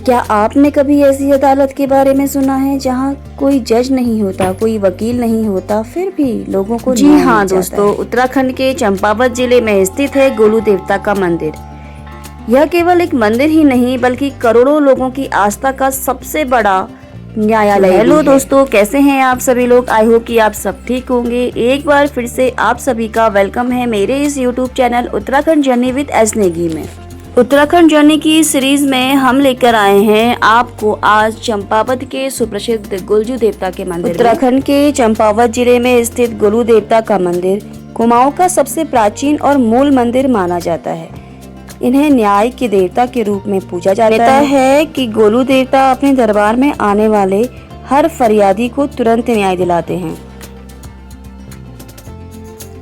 क्या आपने कभी ऐसी अदालत के बारे में सुना है जहां कोई जज नहीं होता, कोई वकील नहीं होता, फिर भी लोगों को जी न्याय हाँ मिल जाता दोस्तों, है? उत्तराखंड के चंपावत जिले में स्थित है गोलू देवता का मंदिर। यह केवल एक मंदिर ही नहीं बल्कि करोड़ों लोगों की आस्था का सबसे बड़ा न्यायालय। हेलो दोस्तों, कैसे हैं आप सभी लोग? आई होप कि आप सब ठीक होंगे। एक बार फिर से आप सभी का वेलकम है मेरे इस YouTube channel Uttarakhand journey with S Negi में। उत्तराखंड जर्नी की सीरीज में हम लेकर आए हैं आपको आज चंपावत के सुप्रसिद्ध गोलू देवता के मंदिर। उत्तराखंड के चंपावत जिले में स्थित गोलू देवता का मंदिर कुमाऊं का सबसे प्राचीन और मूल मंदिर माना जाता है। इन्हें न्याय के देवता के रूप में पूजा जाता है कि गोलू देवता अपने दरबार में आने वाले हर फरियादी को तुरंत न्याय दिलाते हैं।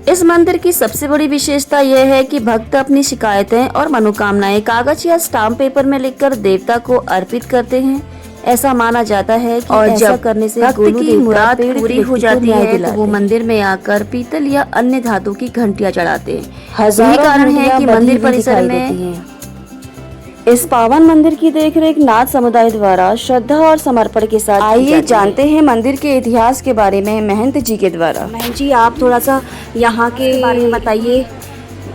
इस मंदिर की सबसे बड़ी विशेषता यह है कि भक्त अपनी शिकायतें और मनोकामनाएं कागज या स्टाम्प पेपर में लिखकर देवता को अर्पित करते हैं। ऐसा माना जाता है कि और जब करने से गोलू की मुराद पूरी हो जाती है तो वो मंदिर में आकर पीतल या अन्य धातु की घंटियां चढ़ाते हैं। यही कारण है कि मंदिर परिसर में इस पावन मंदिर की देखरेख नाथ समुदाय द्वारा श्रद्धा और समर्पण के साथ। आइए जानते हैं मंदिर के इतिहास के बारे में महंत जी के द्वारा। महंत जी, आप थोड़ा सा यहाँ के बारे में बताइए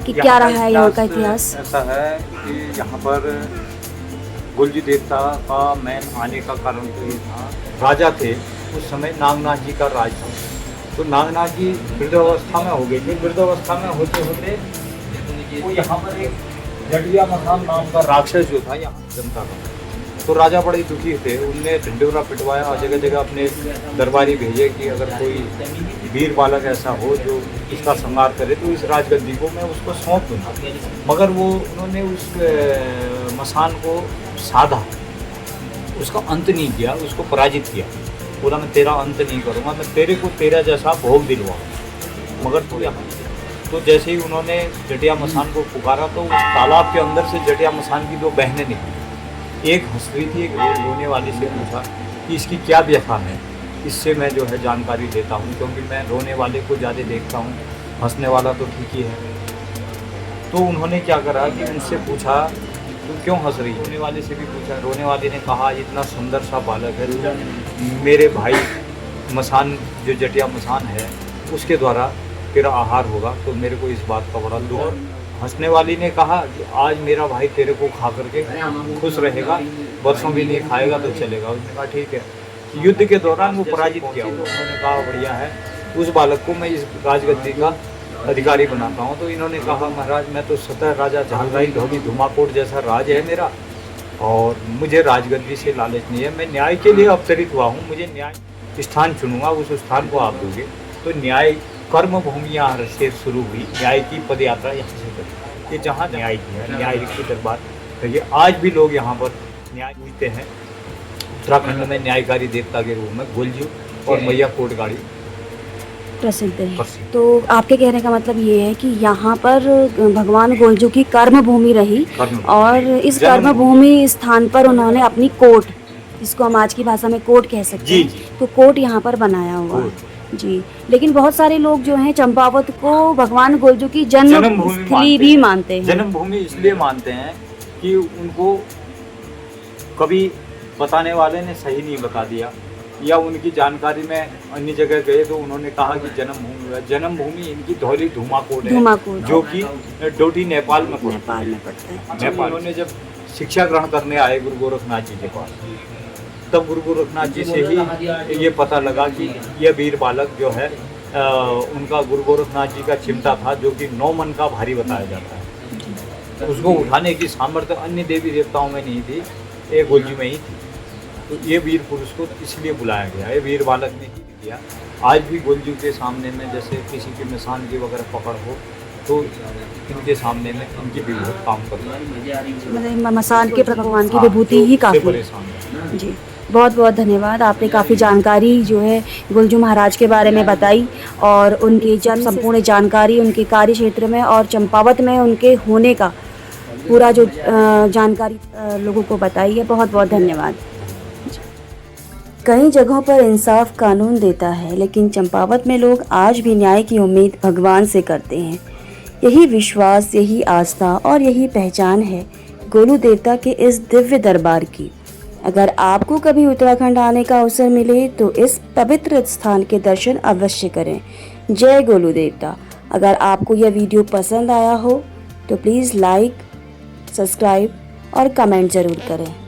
कि क्या रहा है यहाँ का इतिहास। ऐसा है कि यहाँ पर गोलू देवता का मेन आने का कारण तो ये था, राजा थे उस समय नागनाथ जी का राज था। तो नागनाथ जी वृद्धावस्था में हो गए थे। वृद्धावस्था में होते होते वो यहाँ पर एक जटिया मसान नाम का राक्षस जो था यहाँ जनता का, तो राजा बड़े दुखी थे। उनने ढिंढोरा पिटवाया और जगह जगह अपने दरबारी भेजे कि अगर कोई वीर बालक ऐसा हो जो इसका संहार करे तो इस राजगद्दी को मैं उसको सौंप दूँगा। मगर वो उन्होंने उस मसान को साधा, उसका अंत नहीं किया, उसको पराजित किया। बोला मैं तेरा अंत नहीं करूँगा, मैं तेरे को तेरा जैसा भोग दिलवाऊँ, मगर तू यहाँ। तो जैसे ही उन्होंने जटिया मसान को पुकारा तो उस तालाब के अंदर से जटिया मसान की दो बहनें निकली। एक हंस रही थी, एक रोने वाली से पूछा कि इसकी क्या व्यथा है, इससे मैं जो है जानकारी लेता हूँ, क्योंकि मैं रोने वाले को ज़्यादा देखता हूँ, हंसने वाला तो ठीक ही है। तो उन्होंने क्या करा कि उनसे पूछा तू क्यों हंस रही है। रोने वाले से भी पूछा। रोने वाले ने कहा इतना सुंदर सा बालक है, मेरे भाई मसान जो जटिया मसान है उसके द्वारा तेरा आहार होगा, तो मेरे को इस बात का बड़ा दुख। और हंसने वाली ने कहा कि आज मेरा भाई तेरे को खा करके खुश रहेगा, वर्षों भी नहीं खाएगा तो चलेगा। उसने कहा ठीक है। युद्ध के दौरान वो पराजित किया। उन्होंने कहा बढ़िया है, उस बालक को मैं इस राजगद्दी का अधिकारी बनाता हूँ। तो इन्होंने कहा महाराज मैं तो स्वतः राजा झालराई धोबी धुमाकोट जैसा राज है मेरा, और मुझे राजगद्दी से लालच नहीं है, मैं न्याय के लिए अवतरित हुआ हूँ, मुझे न्याय स्थान चुनूंगा, उस स्थान को आप दोगे। तो न्याय कर्म भूमि यहाँ से शुरू हुई, न्याय की पद यात्रा यहाँ से करी। ये जहाँ न्याय की है, न्याय की दरबार कहिए। आज भी लोग यहाँ पर न्याय पूजते हैं। उत्तराखंड में न्यायकारी देवता के रूप में गोलू और मैया कोटगाड़ी प्रसिद्ध है। तो आपके कहने का मतलब ये है कि यहाँ पर भगवान गोलू की कर्म भूमि रही और इस कर्म भूमि स्थान पर उन्होंने अपनी कोट, जिसको हम आज की भाषा में कोट कह सकते हैं, तो कोट यहाँ पर बनाया हुआ है जी। लेकिन बहुत सारे लोग जो हैं चंपावत को भगवान गोलू की जन्मस्थली भी मानते हैं। जन्मभूमि इसलिए मानते हैं कि उनको कभी बताने वाले ने सही नहीं बता दिया, या उनकी जानकारी में अन्य जगह गए तो उन्होंने कहा कि जन्मभूमि इनकी धौली धुमाकोट है, जो कि डोटी नेपाल में पड़ता है। नेपाल उन्होंने जब शिक्षा ग्रहण करने आए गुरु गोरखनाथ जी के पास, तब गुरु गोरखनाथ जी से ही ये पता लगा कि यह वीर बालक जो है उनका गुरु गोरखनाथ जी का चिमटा था, जो कि 9 मन का भारी बताया जाता है। उसको उठाने की सामर्थ्य अन्य देवी देवताओं में नहीं थी, ये गोलू में ही थी। तो ये वीर पुरुष को इसलिए बुलाया गया, ये वीर बालक ने ही किया। आज भी गोलू के सामने में जैसे किसी के मसान की वगैरह पकड़ हो तो इनके सामने में इनकी विभूति काम करता है, मतलब मसान के भगवान की विभूति ही काफी है जी। बहुत बहुत धन्यवाद, आपने काफ़ी जानकारी जो है गोलू महाराज के बारे में बताई और उनकी जब संपूर्ण जानकारी उनके कार्य क्षेत्र में और चंपावत में उनके होने का पूरा जो जानकारी लोगों को बताई है। बहुत बहुत धन्यवाद। कई जगहों पर इंसाफ कानून देता है, लेकिन चंपावत में लोग आज भी न्याय की उम्मीद भगवान से करते हैं। यही विश्वास, यही आस्था और यही पहचान है गोलू देवता के इस दिव्य दरबार की। अगर आपको कभी उत्तराखंड आने का अवसर मिले तो इस पवित्र स्थान के दर्शन अवश्य करें। जय गोलू देवता। अगर आपको यह वीडियो पसंद आया हो तो प्लीज़ लाइक, सब्सक्राइब और कमेंट ज़रूर करें।